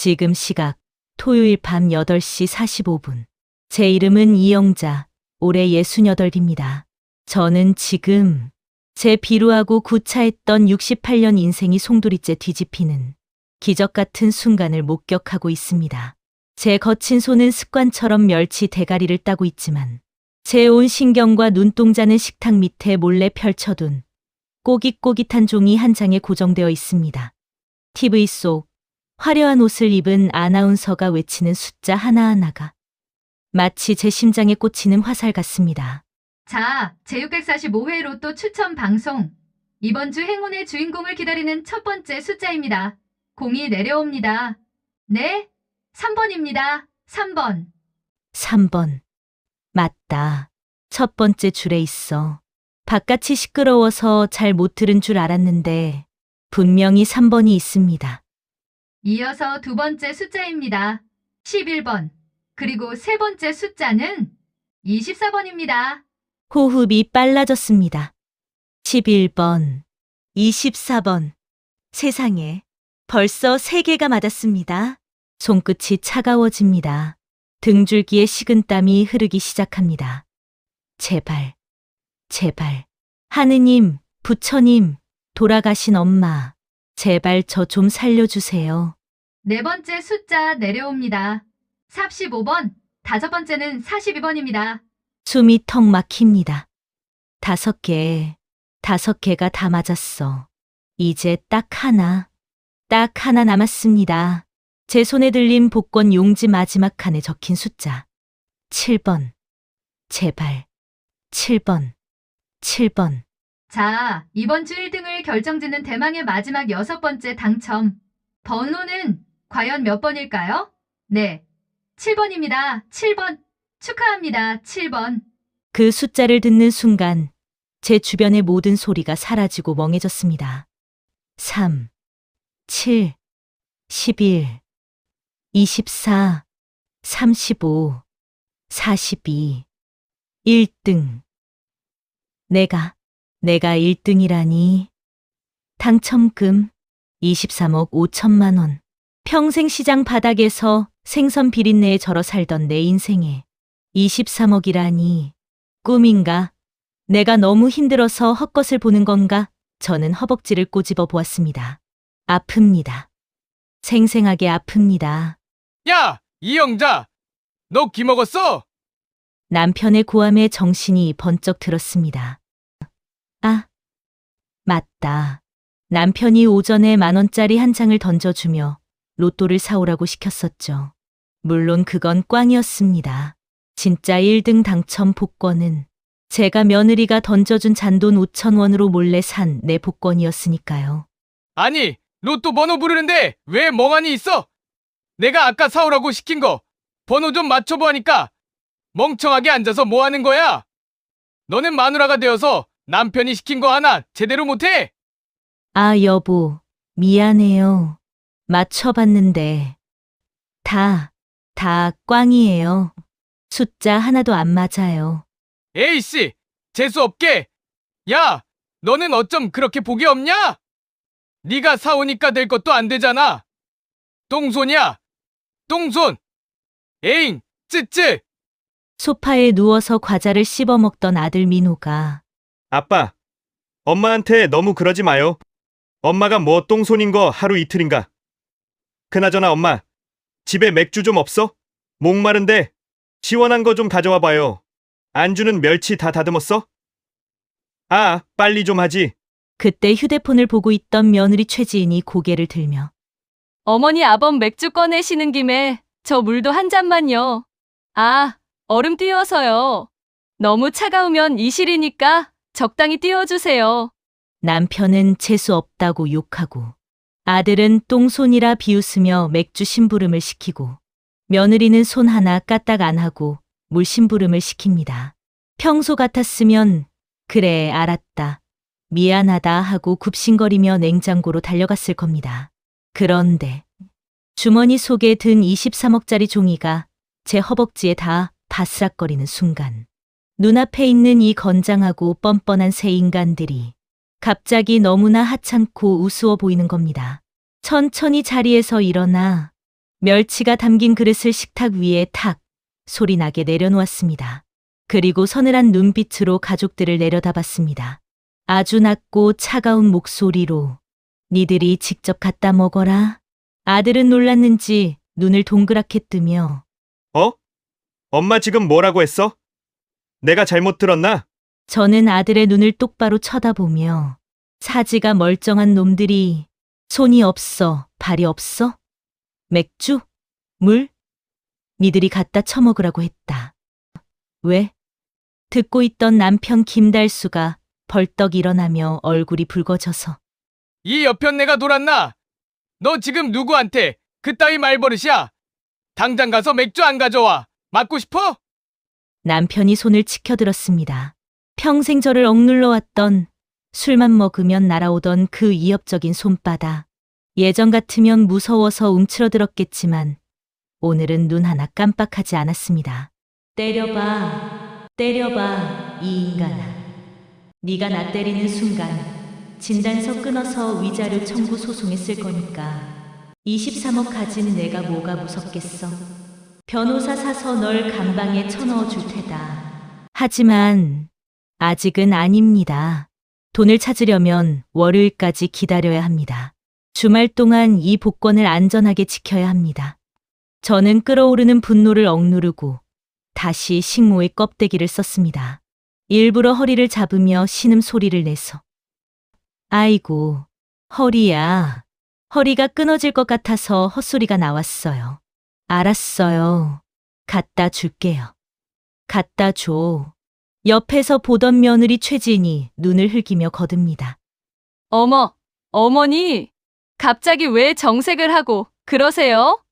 지금 시각 토요일 밤 8시 45분. 제 이름은 이영자, 올해 68입니다. 저는 지금 제 비루하고 구차했던 68년 인생이 송두리째 뒤집히는 기적 같은 순간을 목격하고 있습니다. 제 거친 손은 습관처럼 멸치 대가리를 따고 있지만 제 온 신경과 눈동자는 식탁 밑에 몰래 펼쳐둔 꼬깃꼬깃한 종이 한 장에 고정되어 있습니다. TV 속 화려한 옷을 입은 아나운서가 외치는 숫자 하나하나가 마치 제 심장에 꽂히는 화살 같습니다. 자, 제645회 로또 추첨 방송. 이번 주 행운의 주인공을 기다리는 첫 번째 숫자입니다. 공이 내려옵니다. 네, 3번입니다. 3번. 3번. 맞다. 첫 번째 줄에 있어. 바깥이 시끄러워서 잘 못 들은 줄 알았는데 분명히 3번이 있습니다. 이어서 두 번째 숫자입니다. 11번. 그리고 세 번째 숫자는 24번입니다. 호흡이 빨라졌습니다. 11번, 24번. 세상에, 벌써 3개가 맞았습니다. 손끝이 차가워집니다. 등줄기에 식은땀이 흐르기 시작합니다. 제발, 제발. 하느님, 부처님, 돌아가신 엄마, 제발 저 좀 살려주세요. 네 번째 숫자 내려옵니다. 45번. 다섯 번째는 42번입니다. 숨이 턱 막힙니다. 5개가 다 맞았어. 이제 딱 하나 남았습니다. 제 손에 들린 복권 용지 마지막 칸에 적힌 숫자. 7번. 제발. 7번. 7번. 자, 이번 주 1등을 결정짓는 대망의 마지막 6번째 당첨. 번호는 과연 몇 번일까요? 네, 7번입니다. 7번. 축하합니다. 7번. 그 숫자를 듣는 순간 제 주변의 모든 소리가 사라지고 멍해졌습니다. 3, 7, 11, 24, 35, 42, 1등. 내가 1등이라니. 당첨금 23억 5천만 원. 평생 시장 바닥에서 생선 비린내에 절어 살던 내 인생에 23억이라니. 꿈인가? 내가 너무 힘들어서 헛것을 보는 건가? 저는 허벅지를 꼬집어 보았습니다. 아픕니다. 생생하게 아픕니다. 야, 이영자! 너 기 먹었어? 남편의 고함에 정신이 번쩍 들었습니다. 아, 맞다. 남편이 오전에 10,000원짜리 한 장을 던져주며 로또를 사오라고 시켰었죠. 물론 그건 꽝이었습니다. 진짜 1등 당첨 복권은 제가 며느리가 던져준 잔돈 5,000원으로 몰래 산 내 복권이었으니까요. 아니, 로또 번호 부르는데 왜 멍하니 있어? 내가 아까 사오라고 시킨 거 번호 좀 맞춰보라니까 멍청하게 앉아서 뭐 하는 거야? 너는 마누라가 되어서 남편이 시킨 거 하나 제대로 못해? 아, 여보, 미안해요. 맞춰봤는데 다 꽝이에요. 숫자 하나도 안 맞아요. 에이씨, 재수없게! 야, 너는 어쩜 그렇게 복이 없냐? 네가 사오니까 될 것도 안 되잖아. 똥손이야, 똥손! 에잉, 쯔쯔! 소파에 누워서 과자를 씹어 먹던 아들 민호가 아빠, 엄마한테 너무 그러지 마요. 엄마가 뭐 똥손인 거 하루 이틀인가. 그나저나 엄마, 집에 맥주 좀 없어? 목마른데 시원한 거 좀 가져와 봐요. 안주는 멸치 다 다듬었어? 아, 빨리 좀 하지. 그때 휴대폰을 보고 있던 며느리 최지인이 고개를 들며 어머니 아범 맥주 꺼내시는 김에 저 물도 한 잔만요. 아, 얼음 띄워서요. 너무 차가우면 이실이니까 적당히 띄워주세요. 남편은 재수 없다고 욕하고 아들은 똥손이라 비웃으며 맥주 심부름을 시키고 며느리는 손 하나 까딱 안 하고 물 심부름을 시킵니다. 평소 같았으면 그래 알았다, 미안하다 하고 굽신거리며 냉장고로 달려갔을 겁니다. 그런데 주머니 속에 든 23억짜리 종이가 제 허벅지에 다 바스락거리는 순간 눈앞에 있는 이 건장하고 뻔뻔한 세 인간들이 갑자기 너무나 하찮고 우스워 보이는 겁니다. 천천히 자리에서 일어나 멸치가 담긴 그릇을 식탁 위에 탁 소리 나게 내려놓았습니다. 그리고 서늘한 눈빛으로 가족들을 내려다봤습니다. 아주 낮고 차가운 목소리로 니들이 직접 갖다 먹어라. 아들은 놀랐는지 눈을 동그랗게 뜨며 어? 엄마 지금 뭐라고 했어? 내가 잘못 들었나? 저는 아들의 눈을 똑바로 쳐다보며 사지가 멀쩡한 놈들이 손이 없어, 발이 없어? 맥주? 물? 니들이 갖다 처먹으라고 했다. 왜? 듣고 있던 남편 김달수가 벌떡 일어나며 얼굴이 붉어져서 이 여편네가 돌았나? 너 지금 누구한테 그따위 말버릇이야? 당장 가서 맥주 안 가져와. 맞고 싶어? 남편이 손을 치켜들었습니다. 평생 저를 억눌러 왔던 술만 먹으면 날아오던 그 위협적인 손바닥. 예전 같으면 무서워서 움츠러들었겠지만 오늘은 눈 하나 깜빡하지 않았습니다. 때려봐, 때려봐, 이 인간아. 네가 나 때리는 순간 진단서 끊어서 위자료 청구 소송했을 거니까 23억 가진 내가 뭐가 무섭겠어. 변호사 사서 널 감방에 쳐넣어 줄 테다. 하지만 아직은 아닙니다. 돈을 찾으려면 월요일까지 기다려야 합니다. 주말 동안 이 복권을 안전하게 지켜야 합니다. 저는 끓어오르는 분노를 억누르고 다시 식모의 껍데기를 썼습니다. 일부러 허리를 잡으며 신음 소리를 내서 아이고, 허리야. 허리가 끊어질 것 같아서 헛소리가 나왔어요. 알았어요. 갖다 줄게요. 갖다 줘. 옆에서 보던 며느리 최진이 눈을 흘기며 거듭니다. 어머, 어머니, 갑자기 왜 정색을 하고 그러세요?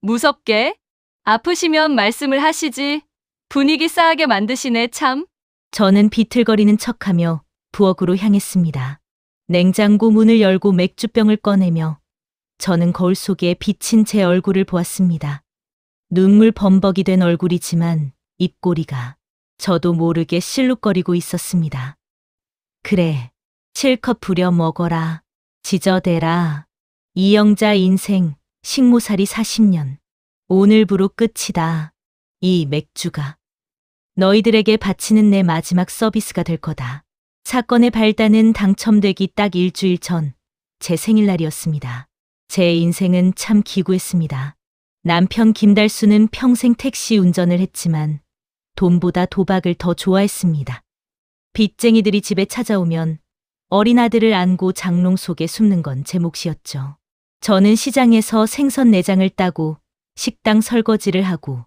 무섭게? 아프시면 말씀을 하시지. 분위기 싸하게 만드시네, 참. 저는 비틀거리는 척하며 부엌으로 향했습니다. 냉장고 문을 열고 맥주병을 꺼내며 저는 거울 속에 비친 제 얼굴을 보았습니다. 눈물 범벅이 된 얼굴이지만 입꼬리가 저도 모르게 실룩거리고 있었습니다. 그래, 실컷 부려 먹어라. 지저대라. 이영자 인생 식모살이 40년. 오늘부로 끝이다. 이 맥주가 너희들에게 바치는 내 마지막 서비스가 될 거다. 사건의 발단은 당첨되기 딱 일주일 전 제 생일날이었습니다. 제 인생은 참 기구했습니다. 남편 김달수는 평생 택시 운전을 했지만 돈보다 도박을 더 좋아했습니다. 빚쟁이들이 집에 찾아오면 어린 아들을 안고 장롱 속에 숨는 건 제 몫이었죠. 저는 시장에서 생선 내장을 따고 식당 설거지를 하고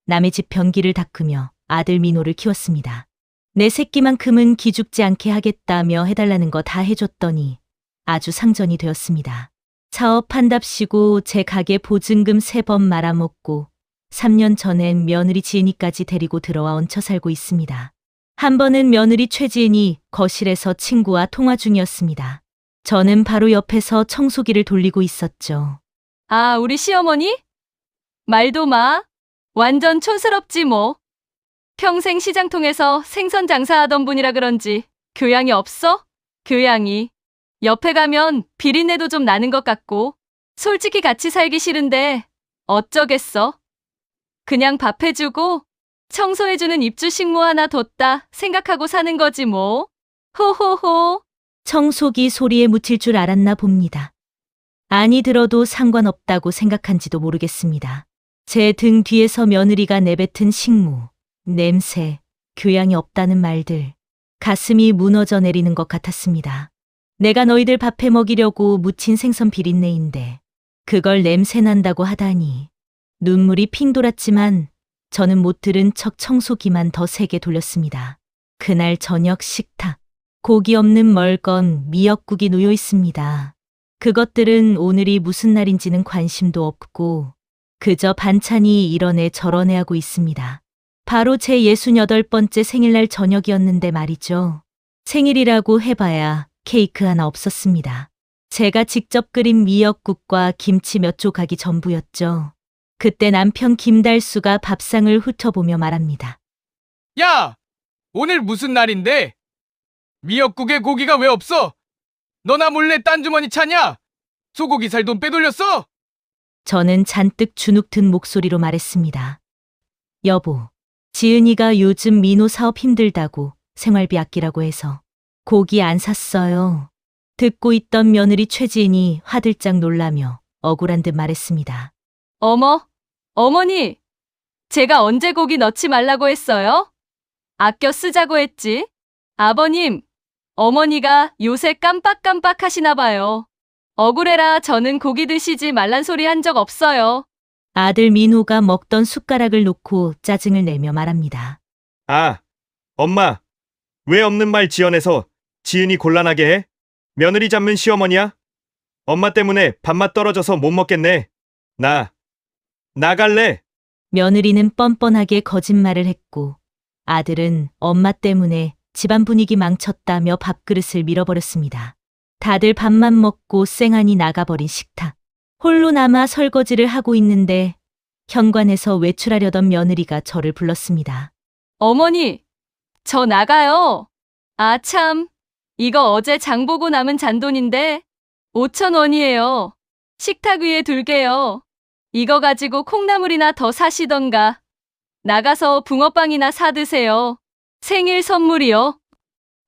남의 집 변기를 닦으며 아들 민호를 키웠습니다. 내 새끼만큼은 기죽지 않게 하겠다며 해달라는 거 다 해줬더니 아주 상전이 되었습니다. 사업한답시고 제 가게 보증금 3번 말아먹고 3년 전엔 며느리 지은이까지 데리고 들어와 얹혀 살고 있습니다. 한 번은 며느리 최지은이 거실에서 친구와 통화 중이었습니다. 저는 바로 옆에서 청소기를 돌리고 있었죠. 아, 우리 시어머니? 말도 마. 완전 촌스럽지 뭐. 평생 시장통에서 생선 장사하던 분이라 그런지 교양이 없어? 교양이. 옆에 가면 비린내도 좀 나는 것 같고 솔직히 같이 살기 싫은데 어쩌겠어. 그냥 밥 해주고 청소해주는 입주 식모 하나 뒀다 생각하고 사는 거지 뭐. 호호호. 청소기 소리에 묻힐 줄 알았나 봅니다. 아니 들어도 상관없다고 생각한지도 모르겠습니다. 제 등 뒤에서 며느리가 내뱉은 식모, 냄새, 교양이 없다는 말들, 가슴이 무너져 내리는 것 같았습니다. 내가 너희들 밥해 먹이려고 무친 생선 비린내인데 그걸 냄새 난다고 하다니. 눈물이 핑 돌았지만 저는 못 들은 척 청소기만 더 세게 돌렸습니다. 그날 저녁 식탁, 고기 없는 멀건 미역국이 놓여 있습니다. 그것들은 오늘이 무슨 날인지는 관심도 없고 그저 반찬이 이러네 저러네 하고 있습니다. 바로 제 68번째 생일날 저녁이었는데 말이죠. 생일이라고 해봐야 케이크 하나 없었습니다. 제가 직접 끓인 미역국과 김치 몇 조각이 전부였죠. 그때 남편 김달수가 밥상을 훑어보며 말합니다. 야! 오늘 무슨 날인데? 미역국에 고기가 왜 없어? 너나 몰래 딴 주머니 차냐? 소고기 살 돈 빼돌렸어? 저는 잔뜩 주눅 든 목소리로 말했습니다. 여보, 지은이가 요즘 민호 사업 힘들다고 생활비 아끼라고 해서 고기 안 샀어요. 듣고 있던 며느리 최지은이 화들짝 놀라며 억울한 듯 말했습니다. 어머, 어머니, 제가 언제 고기 넣지 말라고 했어요? 아껴 쓰자고 했지. 아버님, 어머니가 요새 깜빡깜빡 하시나 봐요. 억울해라 저는 고기 드시지 말란 소리 한 적 없어요. 아들 민호가 먹던 숟가락을 놓고 짜증을 내며 말합니다. 아, 엄마, 왜 없는 말 지어내서 지은이 곤란하게 해? 며느리 잡는 시어머니야? 엄마 때문에 밥맛 떨어져서 못 먹겠네. 나갈래. 며느리는 뻔뻔하게 거짓말을 했고 아들은 엄마 때문에 집안 분위기 망쳤다며 밥그릇을 밀어버렸습니다. 다들 밥만 먹고 쌩하니 나가버린 식탁. 홀로 남아 설거지를 하고 있는데 현관에서 외출하려던 며느리가 저를 불렀습니다. 어머니, 저 나가요. 아 참, 이거 어제 장 보고 남은 잔돈인데 5,000원이에요. 식탁 위에 둘게요. 이거 가지고 콩나물이나 더 사시던가. 나가서 붕어빵이나 사 드세요. 생일 선물이요.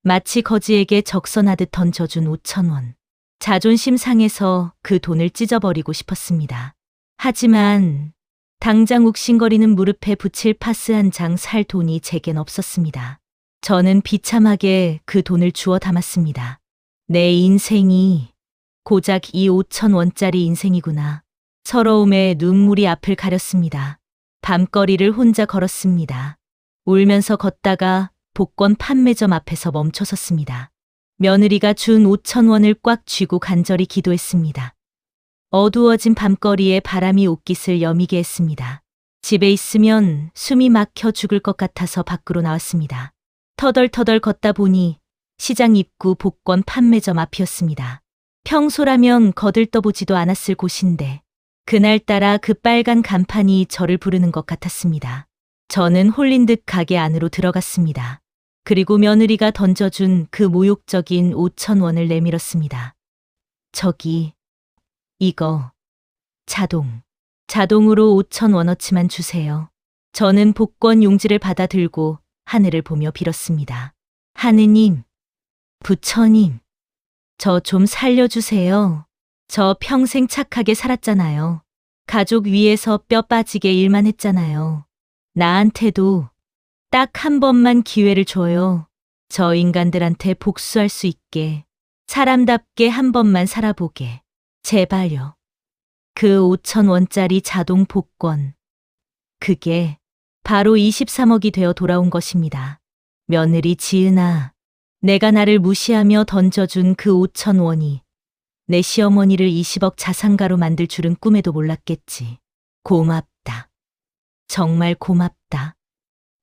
마치 거지에게 적선하듯 던져준 5,000원. 자존심 상해서 그 돈을 찢어버리고 싶었습니다. 하지만 당장 욱신거리는 무릎에 붙일 파스 한 장 살 돈이 제겐 없었습니다. 저는 비참하게 그 돈을 주워 담았습니다. 내 인생이 고작 이 5,000원짜리 인생이구나. 서러움에 눈물이 앞을 가렸습니다. 밤거리를 혼자 걸었습니다. 울면서 걷다가 복권 판매점 앞에서 멈춰섰습니다. 며느리가 준 5,000원을 꽉 쥐고 간절히 기도했습니다. 어두워진 밤거리에 바람이 옷깃을 여미게 했습니다. 집에 있으면 숨이 막혀 죽을 것 같아서 밖으로 나왔습니다. 터덜터덜 걷다 보니 시장 입구 복권 판매점 앞이었습니다. 평소라면 거들떠보지도 않았을 곳인데 그날따라 그 빨간 간판이 저를 부르는 것 같았습니다. 저는 홀린 듯 가게 안으로 들어갔습니다. 그리고 며느리가 던져준 그 모욕적인 5,000원을 내밀었습니다. 저기, 이거, 자동으로 5,000원어치만 주세요. 저는 복권 용지를 받아 들고 하늘을 보며 빌었습니다. 하느님, 부처님, 저 좀 살려주세요. 저 평생 착하게 살았잖아요. 가족 위해서 뼈 빠지게 일만 했잖아요. 나한테도 딱 한 번만 기회를 줘요. 저 인간들한테 복수할 수 있게, 사람답게 한 번만 살아보게. 제발요. 그 5,000원짜리 자동 복권. 그게 바로 23억이 되어 돌아온 것입니다. 며느리 지은아, 내가 나를 무시하며 던져준 그 5,000원이 내 시어머니를 20억 자산가로 만들 줄은 꿈에도 몰랐겠지. 고맙다. 정말 고맙다.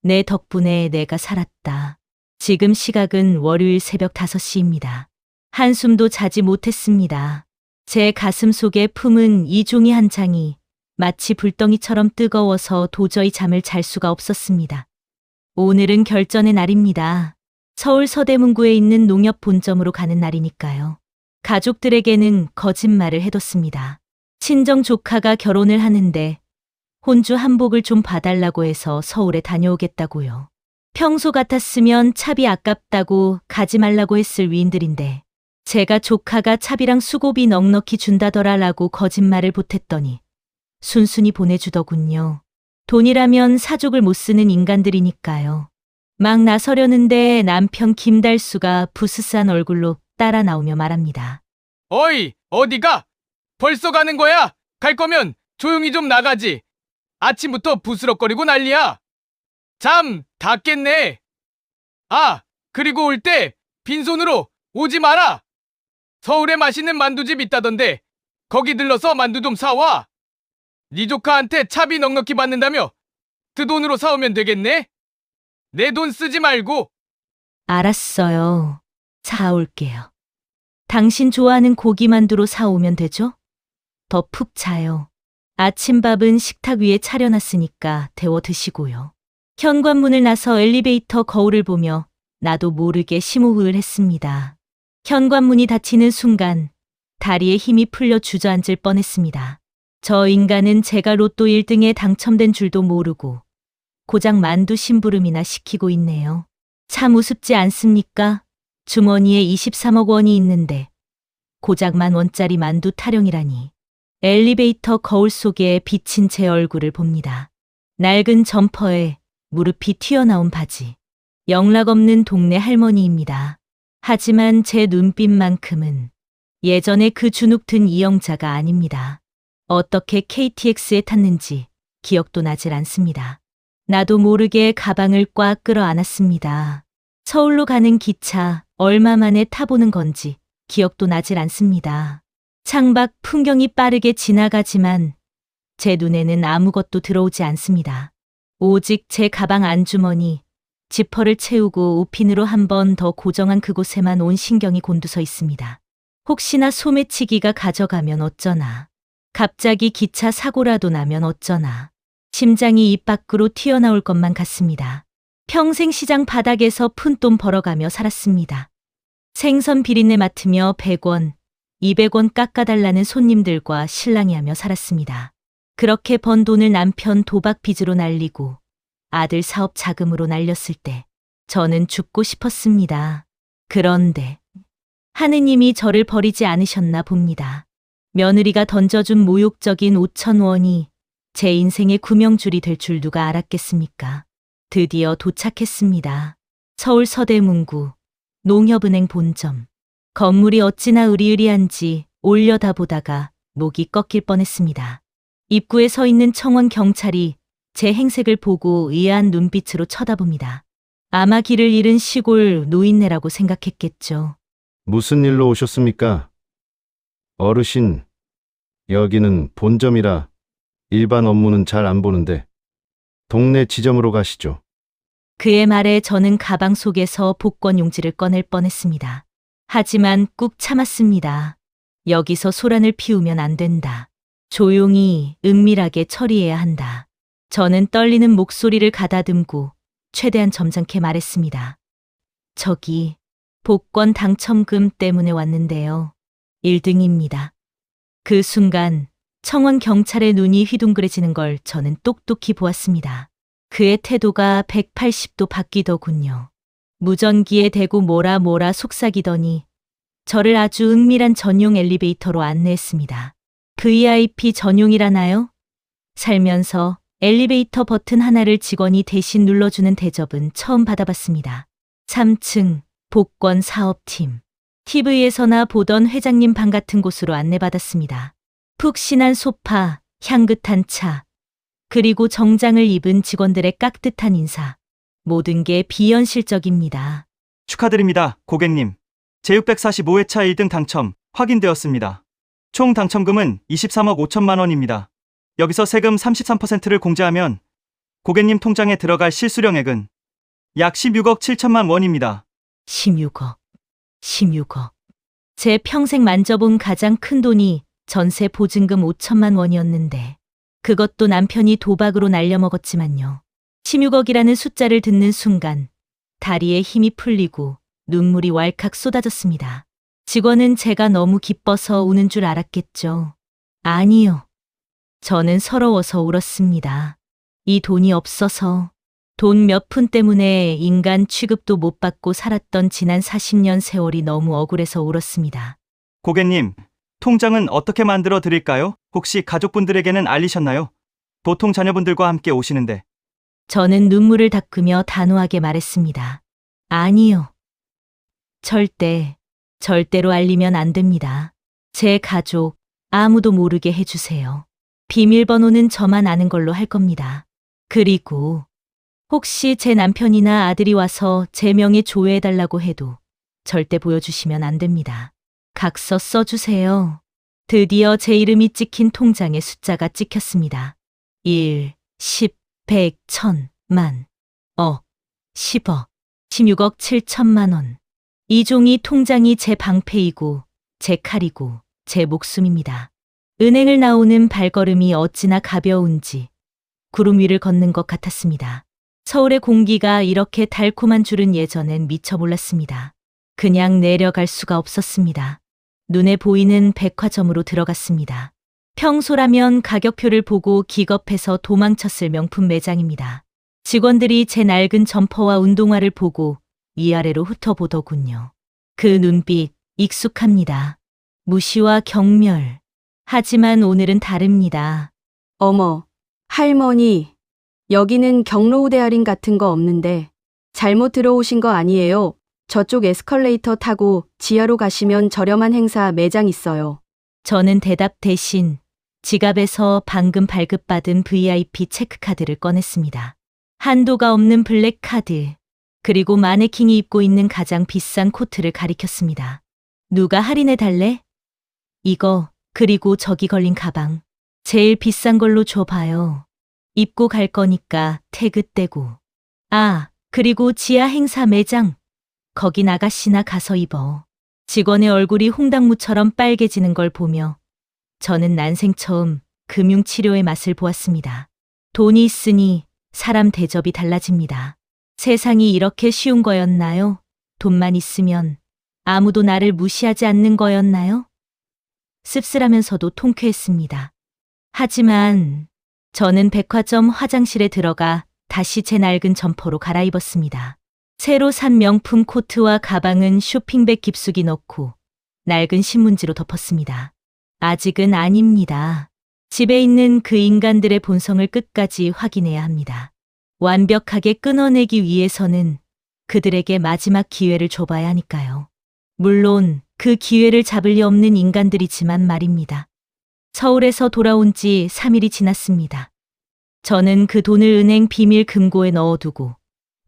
내 덕분에 내가 살았다. 지금 시각은 월요일 새벽 5시입니다. 한숨도 자지 못했습니다. 제 가슴 속에 품은 이 종이 한 장이 마치 불덩이처럼 뜨거워서 도저히 잠을 잘 수가 없었습니다. 오늘은 결전의 날입니다. 서울 서대문구에 있는 농협 본점으로 가는 날이니까요. 가족들에게는 거짓말을 해뒀습니다. 친정 조카가 결혼을 하는데 혼주 한복을 좀 봐달라고 해서 서울에 다녀오겠다고요. 평소 같았으면 차비 아깝다고 가지 말라고 했을 위인들인데 제가 조카가 차비랑 수고비 넉넉히 준다더라라고 거짓말을 보탰더니 순순히 보내주더군요. 돈이라면 사족을 못 쓰는 인간들이니까요. 막 나서려는데 남편 김달수가 부스스한 얼굴로 따라 나오며 말합니다. 어이, 어디가? 벌써 가는 거야? 갈 거면 조용히 좀 나가지. 아침부터 부스럭거리고 난리야. 잠 다 깼네. 아, 그리고 올 때 빈손으로 오지 마라. 서울에 맛있는 만두집 있다던데 거기 들러서 만두 좀 사와. 네 조카한테 차비 넉넉히 받는다며 그 돈으로 사오면 되겠네. 내 돈 쓰지 말고. 알았어요. 사올게요. 당신 좋아하는 고기만두로 사오면 되죠? 더 푹 자요. 아침밥은 식탁 위에 차려놨으니까 데워 드시고요. 현관문을 나서 엘리베이터 거울을 보며 나도 모르게 심호흡을 했습니다. 현관문이 닫히는 순간 다리에 힘이 풀려 주저앉을 뻔했습니다. 저 인간은 제가 로또 1등에 당첨된 줄도 모르고 고작 만두 심부름이나 시키고 있네요. 참 우습지 않습니까? 주머니에 23억 원이 있는데 고작 10,000원짜리 만두 타령이라니. 엘리베이터 거울 속에 비친 제 얼굴을 봅니다. 낡은 점퍼에 무릎이 튀어나온 바지. 영락 없는 동네 할머니입니다. 하지만 제 눈빛만큼은 예전에 그 주눅 든 이영자가 아닙니다. 어떻게 KTX에 탔는지 기억도 나질 않습니다. 나도 모르게 가방을 꽉 끌어안았습니다. 서울로 가는 기차 얼마 만에 타보는 건지 기억도 나질 않습니다. 창밖 풍경이 빠르게 지나가지만 제 눈에는 아무것도 들어오지 않습니다. 오직 제 가방 안주머니, 지퍼를 채우고 우핀으로 한 번 더 고정한 그곳에만 온 신경이 곤두서 있습니다. 혹시나 소매치기가 가져가면 어쩌나. 갑자기 기차 사고라도 나면 어쩌나. 심장이 입 밖으로 튀어나올 것만 같습니다. 평생 시장 바닥에서 푼돈 벌어가며 살았습니다. 생선 비린내 맡으며 100원, 200원 깎아달라는 손님들과 실랑이하며 살았습니다. 그렇게 번 돈을 남편 도박 빚으로 날리고 아들 사업 자금으로 날렸을 때 저는 죽고 싶었습니다. 그런데 하느님이 저를 버리지 않으셨나 봅니다. 며느리가 던져준 모욕적인 5,000원이 제 인생의 구명줄이 될 줄 누가 알았겠습니까? 드디어 도착했습니다. 서울 서대문구 농협은행 본점. 건물이 어찌나 으리으리한지 올려다보다가 목이 꺾일 뻔했습니다. 입구에 서 있는 청원 경찰이 제 행색을 보고 의아한 눈빛으로 쳐다봅니다. 아마 길을 잃은 시골 노인네라고 생각했겠죠. 무슨 일로 오셨습니까? 어르신, 여기는 본점이라 일반 업무는 잘 안 보는데 동네 지점으로 가시죠. 그의 말에 저는 가방 속에서 복권 용지를 꺼낼 뻔했습니다. 하지만 꾹 참았습니다. 여기서 소란을 피우면 안 된다. 조용히 은밀하게 처리해야 한다. 저는 떨리는 목소리를 가다듬고 최대한 점잖게 말했습니다. 저기 복권 당첨금 때문에 왔는데요. 1등입니다. 그 순간 청원 경찰의 눈이 휘둥그레지는 걸 저는 똑똑히 보았습니다. 그의 태도가 180도 바뀌더군요. 무전기에 대고 뭐라 속삭이더니 저를 아주 은밀한 전용 엘리베이터로 안내했습니다. VIP 전용이라나요? 살면서 엘리베이터 버튼 하나를 직원이 대신 눌러주는 대접은 처음 받아봤습니다. 3층 복권 사업팀. TV에서나 보던 회장님 방 같은 곳으로 안내받았습니다. 푹신한 소파, 향긋한 차, 그리고 정장을 입은 직원들의 깍듯한 인사. 모든 게 비현실적입니다. 축하드립니다, 고객님. 제645회차 1등 당첨 확인되었습니다. 총 당첨금은 23억 5천만 원입니다. 여기서 세금 33%를 공제하면 고객님 통장에 들어갈 실수령액은 약 16억 7천만 원입니다. 16억. 제 평생 만져본 가장 큰 돈이 전세 보증금 5천만 원이었는데 그것도 남편이 도박으로 날려먹었지만요. 16억이라는 숫자를 듣는 순간 다리에 힘이 풀리고 눈물이 왈칵 쏟아졌습니다. 직원은 제가 너무 기뻐서 우는 줄 알았겠죠. 아니요. 저는 서러워서 울었습니다. 이 돈이 없어서 돈 몇 푼 때문에 인간 취급도 못 받고 살았던 지난 40년 세월이 너무 억울해서 울었습니다. 고객님, 통장은 어떻게 만들어 드릴까요? 혹시 가족분들에게는 알리셨나요? 보통 자녀분들과 함께 오시는데. 저는 눈물을 닦으며 단호하게 말했습니다. 아니요. 절대로 알리면 안 됩니다. 제 가족 아무도 모르게 해주세요. 비밀번호는 저만 아는 걸로 할 겁니다. 그리고 혹시 제 남편이나 아들이 와서 제 명의 조회해달라고 해도 절대 보여주시면 안 됩니다. 각서 써주세요. 드디어 제 이름이 찍힌 통장에 숫자가 찍혔습니다. 1, 10, 100, 1000, 만, 10억, 16억 7천만 원. 이 종이 통장이 제 방패이고 제 칼이고 제 목숨입니다. 은행을 나오는 발걸음이 어찌나 가벼운지 구름 위를 걷는 것 같았습니다. 서울의 공기가 이렇게 달콤한 줄은 예전엔 미처 몰랐습니다. 그냥 내려갈 수가 없었습니다. 눈에 보이는 백화점으로 들어갔습니다. 평소라면 가격표를 보고 기겁해서 도망쳤을 명품 매장입니다. 직원들이 제 낡은 점퍼와 운동화를 보고 위아래로 훑어보더군요. 그 눈빛 익숙합니다. 무시와 경멸. 하지만 오늘은 다릅니다. 어머, 할머니, 여기는 경로우대 할인 같은 거 없는데 잘못 들어오신 거 아니에요? 저쪽 에스컬레이터 타고 지하로 가시면 저렴한 행사 매장 있어요. 저는 대답 대신 지갑에서 방금 발급받은 VIP 체크카드를 꺼냈습니다. 한도가 없는 블랙카드, 그리고 마네킹이 입고 있는 가장 비싼 코트를 가리켰습니다. 누가 할인해 달래? 이거, 그리고 저기 걸린 가방. 제일 비싼 걸로 줘봐요. 입고 갈 거니까 태그 떼고. 아, 그리고 지하 행사 매장. 거긴 아가씨나 가서 입어. 직원의 얼굴이 홍당무처럼 빨개지는 걸 보며 저는 난생 처음 금융치료의 맛을 보았습니다. 돈이 있으니 사람 대접이 달라집니다. 세상이 이렇게 쉬운 거였나요? 돈만 있으면 아무도 나를 무시하지 않는 거였나요? 씁쓸하면서도 통쾌했습니다. 하지만 저는 백화점 화장실에 들어가 다시 제 낡은 점퍼로 갈아입었습니다. 새로 산 명품 코트와 가방은 쇼핑백 깊숙이 넣고 낡은 신문지로 덮었습니다. 아직은 아닙니다. 집에 있는 그 인간들의 본성을 끝까지 확인해야 합니다. 완벽하게 끊어내기 위해서는 그들에게 마지막 기회를 줘봐야 하니까요. 물론 그 기회를 잡을 리 없는 인간들이지만 말입니다. 서울에서 돌아온 지 3일이 지났습니다. 저는 그 돈을 은행 비밀 금고에 넣어두고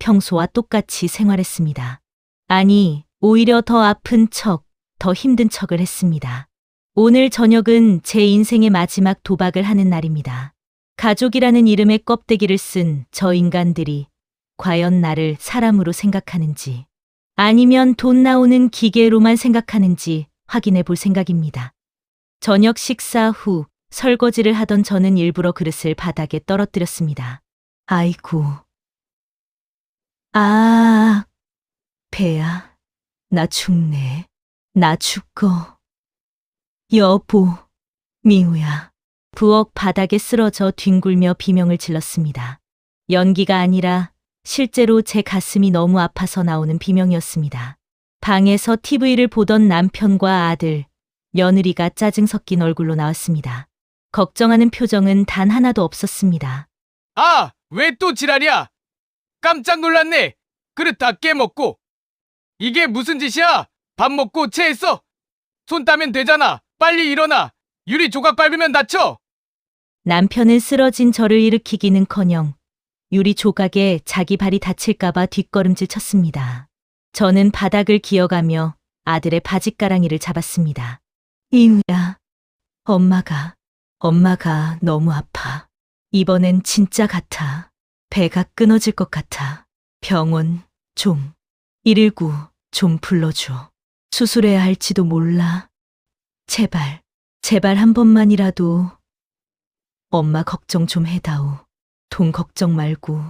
평소와 똑같이 생활했습니다. 아니, 오히려 더 아픈 척, 더 힘든 척을 했습니다. 오늘 저녁은 제 인생의 마지막 도박을 하는 날입니다. 가족이라는 이름의 껍데기를 쓴 저 인간들이 과연 나를 사람으로 생각하는지 아니면 돈 나오는 기계로만 생각하는지 확인해 볼 생각입니다. 저녁 식사 후 설거지를 하던 저는 일부러 그릇을 바닥에 떨어뜨렸습니다. 아이고. 아, 배야. 나 죽네. 나 죽어. 여보, 미우야. 부엌 바닥에 쓰러져 뒹굴며 비명을 질렀습니다. 연기가 아니라 실제로 제 가슴이 너무 아파서 나오는 비명이었습니다. 방에서 TV를 보던 남편과 아들, 며느리가 짜증 섞인 얼굴로 나왔습니다. 걱정하는 표정은 단 하나도 없었습니다. 아, 왜 또 지랄이야? 깜짝 놀랐네. 그릇 다 깨먹고. 이게 무슨 짓이야? 밥 먹고 체했어? 손 따면 되잖아. 빨리 일어나. 유리 조각 밟으면 다쳐. 남편은 쓰러진 저를 일으키기는커녕 유리 조각에 자기 발이 다칠까봐 뒷걸음질 쳤습니다. 저는 바닥을 기어가며 아들의 바짓가랑이를 잡았습니다. 이우야, 엄마가 너무 아파. 이번엔 진짜 같아. 배가 끊어질 것 같아. 병원 119 좀 불러줘. 수술해야 할지도 몰라. 제발 한 번만이라도. 엄마 걱정 좀 해다오. 돈 걱정 말고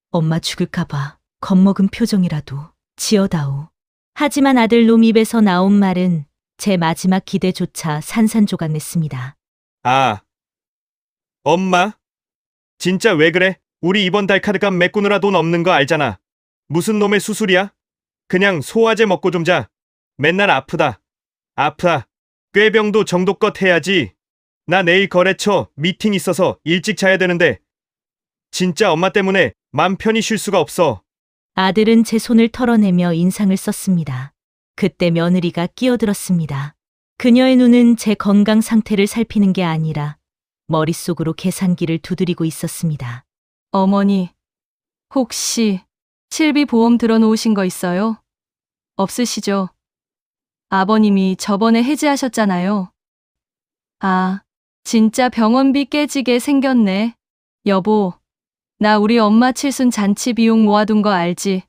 엄마 죽을까봐 겁먹은 표정이라도 지어다오. 하지만 아들 놈 입에서 나온 말은 제 마지막 기대조차 산산조각냈습니다. 아, 엄마? 진짜 왜 그래? 우리 이번 달 카드값 메꾸느라 돈 없는 거 알잖아. 무슨 놈의 수술이야? 그냥 소화제 먹고 좀 자. 맨날 아프다. 꾀병도 정도껏 해야지. 나 내일 거래처 미팅 있어서 일찍 자야 되는데 진짜 엄마 때문에 맘 편히 쉴 수가 없어. 아들은 제 손을 털어내며 인상을 썼습니다. 그때 며느리가 끼어들었습니다. 그녀의 눈은 제 건강 상태를 살피는 게 아니라 머릿속으로 계산기를 두드리고 있었습니다. 어머니, 혹시 실비 보험 들어놓으신 거 있어요? 없으시죠? 아버님이 저번에 해지하셨잖아요. 아, 진짜 병원비 깨지게 생겼네. 여보, 나 우리 엄마 칠순 잔치 비용 모아둔 거 알지?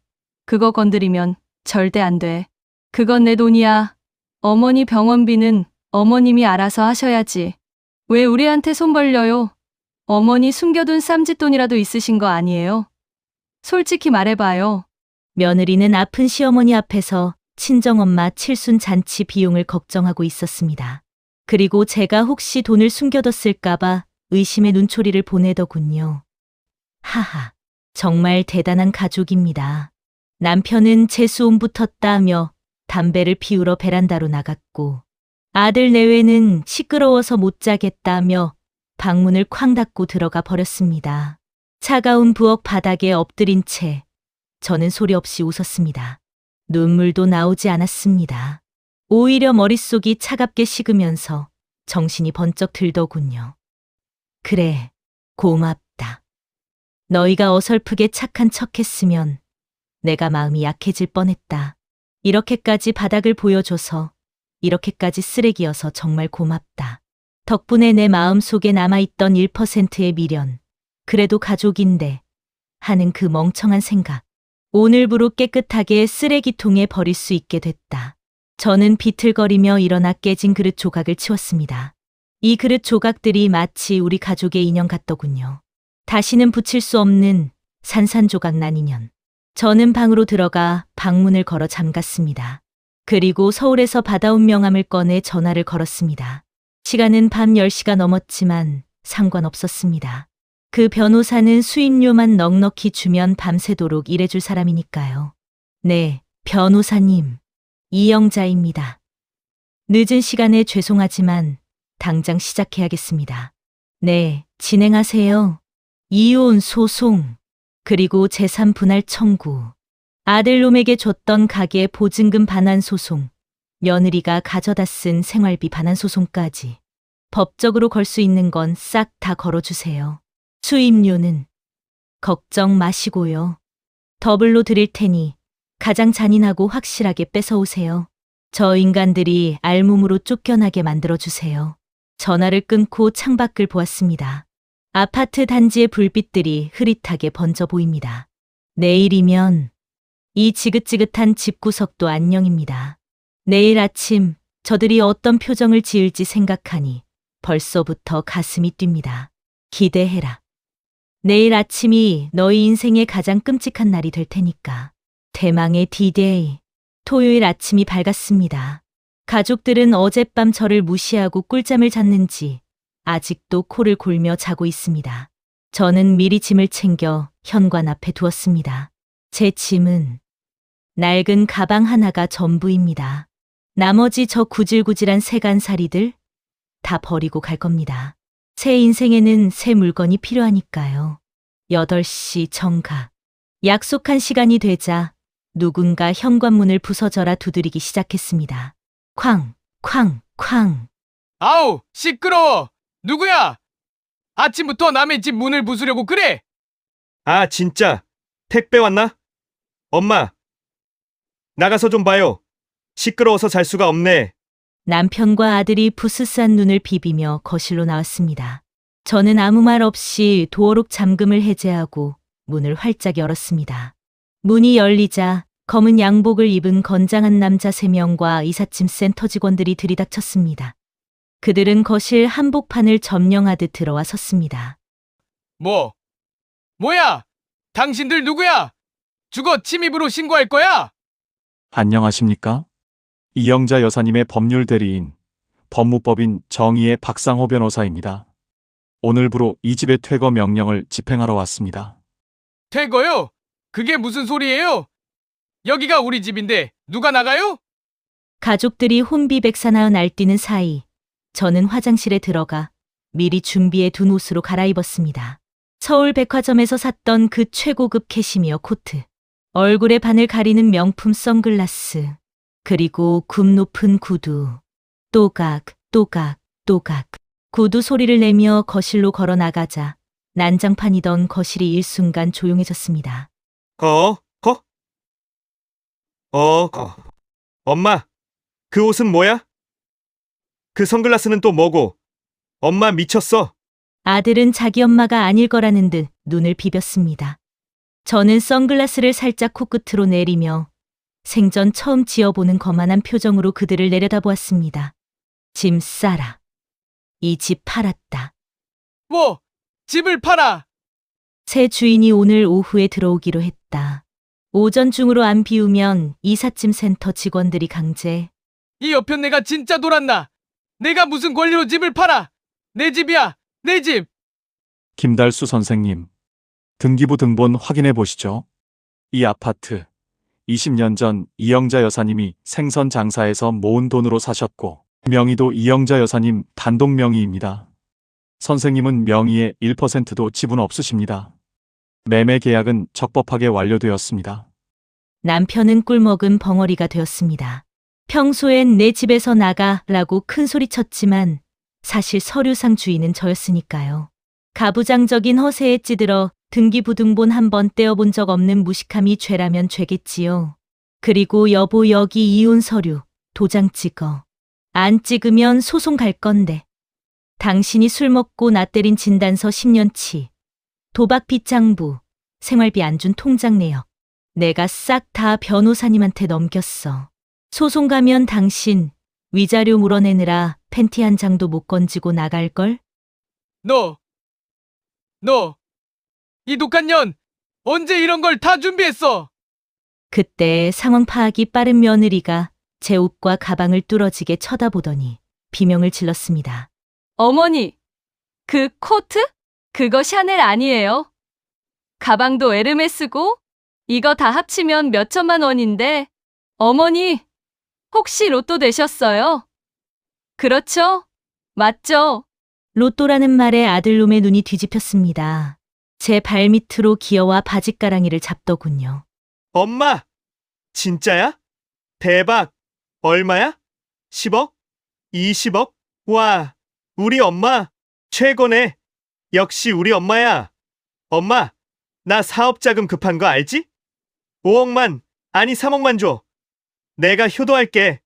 그거 건드리면 절대 안 돼. 그건 내 돈이야. 어머니 병원비는 어머님이 알아서 하셔야지. 왜 우리한테 손 벌려요? 어머니 숨겨둔 쌈짓돈이라도 있으신 거 아니에요? 솔직히 말해봐요. 며느리는 아픈 시어머니 앞에서 친정엄마 칠순 잔치 비용을 걱정하고 있었습니다. 그리고 제가 혹시 돈을 숨겨뒀을까봐 의심의 눈초리를 보내더군요. 하하, 정말 대단한 가족입니다. 남편은 재수온 붙었다며 담배를 피우러 베란다로 나갔고, 아들 내외는 시끄러워서 못 자겠다며 방문을 쾅 닫고 들어가 버렸습니다. 차가운 부엌 바닥에 엎드린 채 저는 소리 없이 웃었습니다. 눈물도 나오지 않았습니다. 오히려 머릿속이 차갑게 식으면서 정신이 번쩍 들더군요. 그래, 고맙다. 너희가 어설프게 착한 척했으면 내가 마음이 약해질 뻔했다. 이렇게까지 바닥을 보여줘서, 이렇게까지 쓰레기여서 정말 고맙다. 덕분에 내 마음속에 남아있던 1%의 미련, 그래도 가족인데 하는 그 멍청한 생각, 오늘부로 깨끗하게 쓰레기통에 버릴 수 있게 됐다. 저는 비틀거리며 일어나 깨진 그릇 조각을 치웠습니다. 이 그릇 조각들이 마치 우리 가족의 인형 같더군요. 다시는 붙일 수 없는 산산조각 난 인연. 저는 방으로 들어가 방문을 걸어 잠갔습니다. 그리고 서울에서 받아온 명함을 꺼내 전화를 걸었습니다. 시간은 밤 10시가 넘었지만 상관없었습니다. 그 변호사는 수임료만 넉넉히 주면 밤새도록 일해줄 사람이니까요. 네, 변호사님. 이영자입니다. 늦은 시간에 죄송하지만 당장 시작해야겠습니다. 네, 진행하세요. 이혼 소송, 그리고 재산 분할 청구, 아들놈에게 줬던 가게 보증금 반환 소송, 며느리가 가져다 쓴 생활비 반환 소송까지 법적으로 걸 수 있는 건 싹 다 걸어주세요. 수임료는 걱정 마시고요. 더블로 드릴 테니 가장 잔인하고 확실하게 뺏어오세요. 저 인간들이 알몸으로 쫓겨나게 만들어주세요. 전화를 끊고 창밖을 보았습니다. 아파트 단지의 불빛들이 흐릿하게 번져 보입니다. 내일이면 이 지긋지긋한 집구석도 안녕입니다. 내일 아침 저들이 어떤 표정을 지을지 생각하니 벌써부터 가슴이 뜁니다. 기대해라. 내일 아침이 너희 인생의 가장 끔찍한 날이 될 테니까. 대망의 D-Day. 토요일 아침이 밝았습니다. 가족들은 어젯밤 저를 무시하고 꿀잠을 잤는지 아직도 코를 골며 자고 있습니다. 저는 미리 짐을 챙겨 현관 앞에 두었습니다. 제 짐은 낡은 가방 하나가 전부입니다. 나머지 저 구질구질한 세간살이들 다 버리고 갈 겁니다. 새 인생에는 새 물건이 필요하니까요. 8시 정각. 약속한 시간이 되자 누군가 현관문을 부서져라 두드리기 시작했습니다. 쾅, 쾅, 쾅. 아우, 시끄러워. 누구야? 아침부터 남의 집 문을 부수려고 그래? 아, 진짜. 택배 왔나? 엄마, 나가서 좀 봐요. 시끄러워서 잘 수가 없네. 남편과 아들이 부스스한 눈을 비비며 거실로 나왔습니다. 저는 아무 말 없이 도어록 잠금을 해제하고 문을 활짝 열었습니다. 문이 열리자 검은 양복을 입은 건장한 남자 3명과 이삿짐 센터 직원들이 들이닥쳤습니다. 그들은 거실 한복판을 점령하듯 들어와 섰습니다. 뭐야? 당신들 누구야? 주거 침입으로 신고할 거야? 안녕하십니까? 이영자 여사님의 법률 대리인, 법무법인 정의의 박상호 변호사입니다. 오늘부로 이 집의 퇴거 명령을 집행하러 왔습니다. 퇴거요? 그게 무슨 소리예요? 여기가 우리 집인데 누가 나가요? 가족들이 혼비백산하여 날뛰는 사이 저는 화장실에 들어가 미리 준비해 둔 옷으로 갈아입었습니다. 서울 백화점에서 샀던 그 최고급 캐시미어 코트, 얼굴의 반을 가리는 명품 선글라스, 그리고 굽 높은 구두. 또각, 또각, 또각. 구두 소리를 내며 거실로 걸어 나가자 난장판이던 거실이 일순간 조용해졌습니다. 엄마, 그 옷은 뭐야? 그 선글라스는 또 뭐고? 엄마 미쳤어. 아들은 자기 엄마가 아닐 거라는 듯 눈을 비볐습니다. 저는 선글라스를 살짝 코끝으로 내리며 생전 처음 지어보는 거만한 표정으로 그들을 내려다보았습니다. 짐 싸라. 이 집 팔았다. 뭐? 집을 팔아? 새 주인이 오늘 오후에 들어오기로 했다. 오전 중으로 안 비우면 이삿짐 센터 직원들이 강제. 이 여편네가 진짜 돌았나? 내가 무슨 권리로 집을 팔아? 내 집이야, 내 집. 김달수 선생님, 등기부 등본 확인해 보시죠. 이 아파트 20년 전 이영자 여사님이 생선 장사에서 모은 돈으로 사셨고 명의도 이영자 여사님 단독 명의입니다. 선생님은 명의의 1%도 지분 없으십니다. 매매 계약은 적법하게 완료되었습니다. 남편은 꿀먹은 벙어리가 되었습니다. 평소엔 내 집에서 나가라고 큰 소리 쳤지만 사실 서류상 주인은 저였으니까요. 가부장적인 허세에 찌들어 등기부등본 한 번 떼어본 적 없는 무식함이 죄라면 죄겠지요. 그리고 여보 여기 이혼 서류, 도장 찍어. 안 찍으면 소송 갈 건데. 당신이 술 먹고 나 때린 진단서 10년치. 도박 빚장부, 생활비 안 준 통장 내역. 내가 싹 다 변호사님한테 넘겼어. 소송 가면 당신 위자료 물어내느라 팬티 한 장도 못 건지고 나갈걸? 너, 이 독한 년, 언제 이런 걸 다 준비했어? 그때 상황 파악이 빠른 며느리가 제 옷과 가방을 뚫어지게 쳐다보더니 비명을 질렀습니다. 어머니, 그 코트? 그거 샤넬 아니에요. 가방도 에르메스고 이거 다 합치면 몇 천만 원인데 어머니, 혹시 로또 되셨어요? 그렇죠? 맞죠? 로또라는 말에 아들놈의 눈이 뒤집혔습니다. 제 발밑으로 기어와 바짓가랑이를 잡더군요. 엄마! 진짜야? 대박! 얼마야? 10억? 20억? 와, 우리 엄마 최고네. 역시 우리 엄마야. 엄마, 나 사업자금 급한 거 알지? 5억만, 아니 3억만 줘. 내가 효도할게.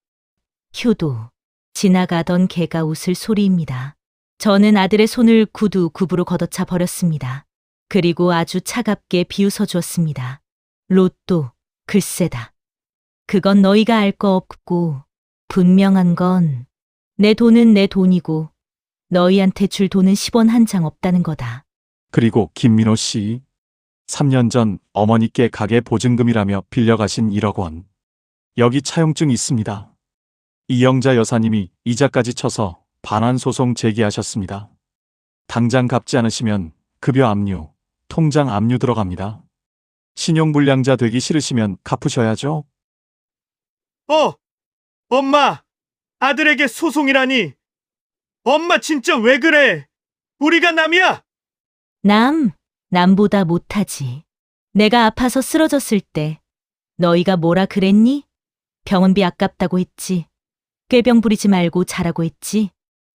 효도. 지나가던 개가 웃을 소리입니다. 저는 아들의 손을 구두 굽으로 걷어차 버렸습니다. 그리고 아주 차갑게 비웃어 주었습니다. 로또, 글쎄다. 그건 너희가 알 거 없고 분명한 건 내 돈은 내 돈이고 너희한테 줄 돈은 10원 한 장 없다는 거다. 그리고 김민호 씨, 3년 전 어머니께 가게 보증금이라며 빌려가신 1억 원. 여기 차용증 있습니다. 이영자 여사님이 이자까지 쳐서 반환 소송 제기하셨습니다. 당장 갚지 않으시면 급여 압류, 통장 압류 들어갑니다. 신용불량자 되기 싫으시면 갚으셔야죠. 엄마! 아들에게 소송이라니! 엄마 진짜 왜 그래? 우리가 남이야! 남보다 못하지. 내가 아파서 쓰러졌을 때 너희가 뭐라 그랬니? 병원비 아깝다고 했지. 꾀병 부리지 말고 자라고 했지.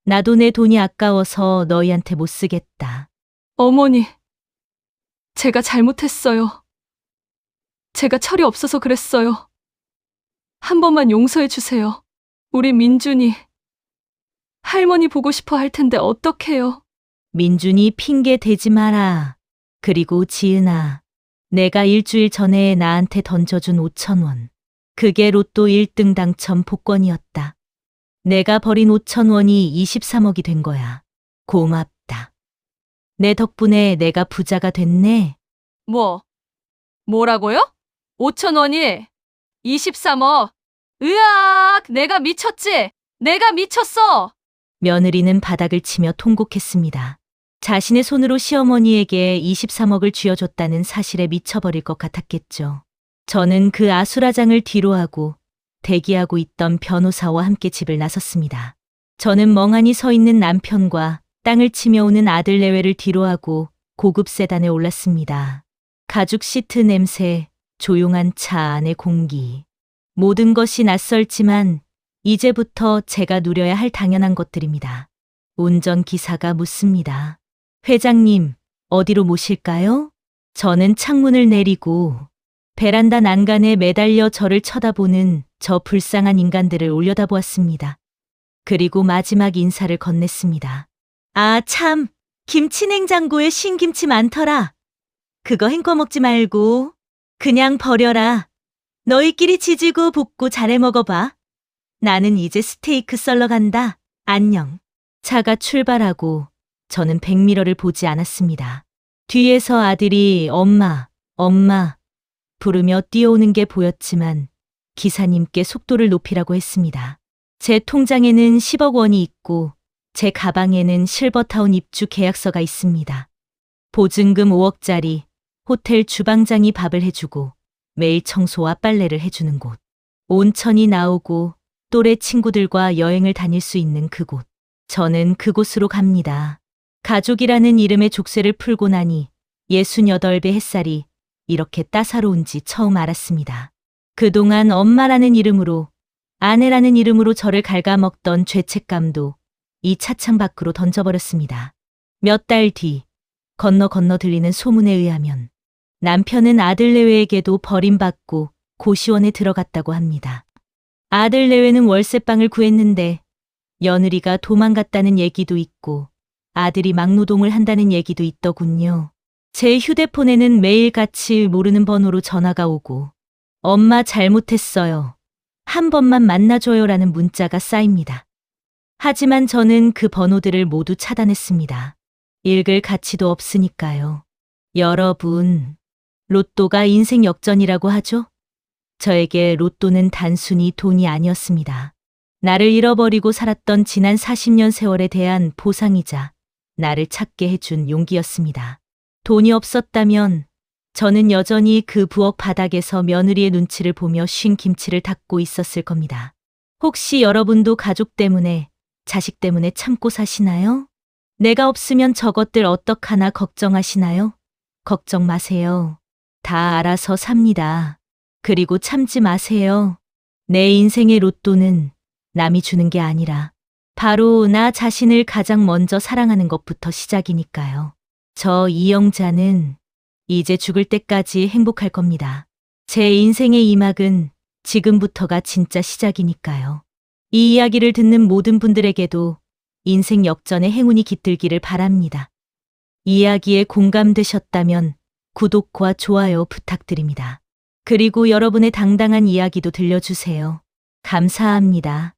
나도 내 돈이 아까워서 너희한테 못 쓰겠다. 어머니, 제가 잘못했어요. 제가 철이 없어서 그랬어요. 한 번만 용서해 주세요. 우리 민준이 할머니 보고 싶어 할 텐데 어떡해요? 민준이 핑계 대지 마라. 그리고 지은아, 내가 일주일 전에 나한테 던져준 5천 원. 그게 로또 1등 당첨 복권이었다. 내가 버린 5천 원이 23억이 된 거야. 고맙다. 내 덕분에 내가 부자가 됐네. 뭐라고요? 5천 원이 23억. 으악, 내가 미쳤지? 내가 미쳤어. 며느리는 바닥을 치며 통곡했습니다. 자신의 손으로 시어머니에게 23억을 쥐어줬다는 사실에 미쳐버릴 것 같았겠죠. 저는 그 아수라장을 뒤로하고 대기하고 있던 변호사와 함께 집을 나섰습니다. 저는 멍하니 서 있는 남편과 땅을 치며 오는 아들 내외를 뒤로하고 고급 세단에 올랐습니다. 가죽 시트 냄새, 조용한 차 안의 공기. 모든 것이 낯설지만 이제부터 제가 누려야 할 당연한 것들입니다. 운전기사가 묻습니다. 회장님, 어디로 모실까요? 저는 창문을 내리고 베란다 난간에 매달려 저를 쳐다보는 저 불쌍한 인간들을 올려다보았습니다. 그리고 마지막 인사를 건넸습니다. 아, 참, 김치냉장고에 신김치 많더라. 그거 헹궈 먹지 말고 그냥 버려라. 너희끼리 지지고 볶고 잘해 먹어봐. 나는 이제 스테이크 썰러 간다. 안녕. 차가 출발하고 저는 백미러를 보지 않았습니다. 뒤에서 아들이 엄마 부르며 뛰어오는 게 보였지만 기사님께 속도를 높이라고 했습니다. 제 통장에는 10억 원이 있고 제 가방에는 실버타운 입주 계약서가 있습니다. 보증금 5억짜리 호텔 주방장이 밥을 해주고 매일 청소와 빨래를 해주는 곳. 온천이 나오고 또래 친구들과 여행을 다닐 수 있는 그곳. 저는 그곳으로 갑니다. 가족이라는 이름의 족쇄를 풀고 나니 68배 햇살이 이렇게 따사로운지 처음 알았습니다. 그동안 엄마라는 이름으로, 아내라는 이름으로 저를 갉아먹던 죄책감도 이 차창 밖으로 던져버렸습니다. 몇 달 뒤, 건너 들리는 소문에 의하면 남편은 아들 내외에게도 버림받고 고시원에 들어갔다고 합니다. 아들 내외는 월세방을 구했는데 며느리가 도망갔다는 얘기도 있고 아들이 막노동을 한다는 얘기도 있더군요. 제 휴대폰에는 매일같이 모르는 번호로 전화가 오고 엄마 잘못했어요. 한 번만 만나줘요라는 문자가 쌓입니다. 하지만 저는 그 번호들을 모두 차단했습니다. 읽을 가치도 없으니까요. 여러분, 로또가 인생 역전이라고 하죠? 저에게 로또는 단순히 돈이 아니었습니다. 나를 잃어버리고 살았던 지난 40년 세월에 대한 보상이자 나를 찾게 해준 용기였습니다. 돈이 없었다면 저는 여전히 그 부엌 바닥에서 며느리의 눈치를 보며 쉰 김치를 닦고 있었을 겁니다. 혹시 여러분도 가족 때문에, 자식 때문에 참고 사시나요? 내가 없으면 저것들 어떡하나 걱정하시나요? 걱정 마세요. 다 알아서 삽니다. 그리고 참지 마세요. 내 인생의 로또는 남이 주는 게 아니라 바로 나 자신을 가장 먼저 사랑하는 것부터 시작이니까요. 저 이영자는 이제 죽을 때까지 행복할 겁니다. 제 인생의 2막은 지금부터가 진짜 시작이니까요. 이 이야기를 듣는 모든 분들에게도 인생 역전의 행운이 깃들기를 바랍니다. 이야기에 공감되셨다면 구독과 좋아요 부탁드립니다. 그리고 여러분의 당당한 이야기도 들려주세요. 감사합니다.